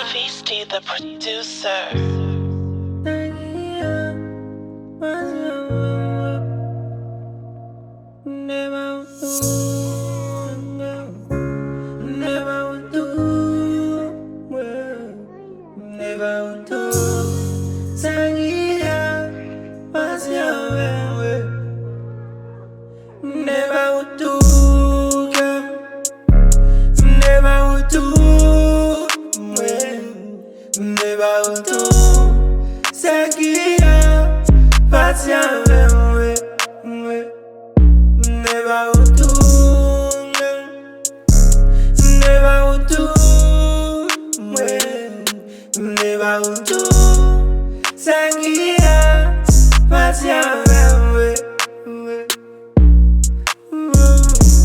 Feasty the producer.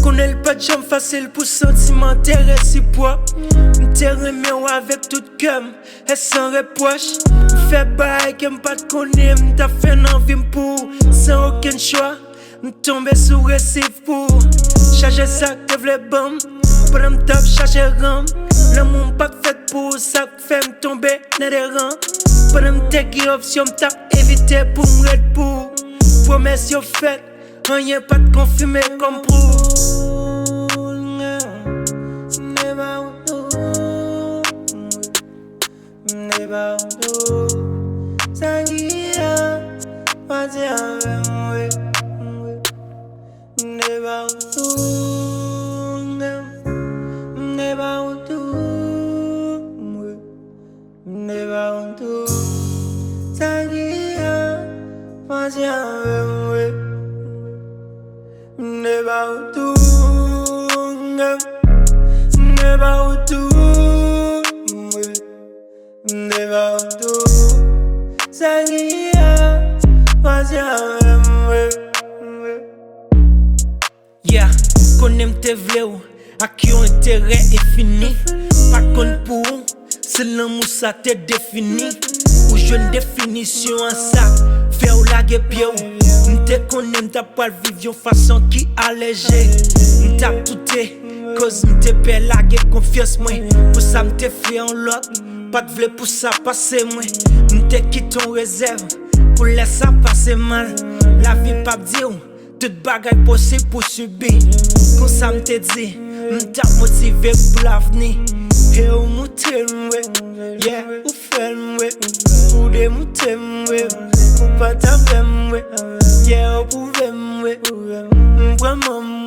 Konnen pas de janm fasil pour santiman resiprok. M'te renmen avec tout cœur et sans reproche. M'fait bagay que m'pas connaît, m'ta fait envie pour sans aucun choix. M'tombe sous resif pour chaje ça que vle banm. Pendant m'tap chache ranm. Lanmou pas fait pour ça fait m'tomber dans des rangs. Pendant m'te opsyon m'tap evite pour m'red pour Promes yo fait. Anyen pas de confime comme pour Yeah, Konnen te vle ou, ak yon intérêt infini. Pas kon pour ou, c'est Lanmou ça te défini. Ou jeune définition en ça, fait ou lage pied ou. M'te Konnen t'a pas vivre yon façon qui allégé. M't'a touté, cause m'te pe lage confiance moi. Pour ça m'te fait en lot, pas de vle pour ça passer moi. M'te quitte ton réserve, pour laisser ça passer mal. La vie pas dire toute bagay possible pour subir. Comme ça m'te dit, m't'a motivé pour l'avenir. Et ou mouté m'we, yeah, ou fait m'we. Ou de mouté m'we, ou pas t'avè m'we. Yeah, ou pouvé m'we, m'vraman m'we.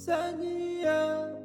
Santiman.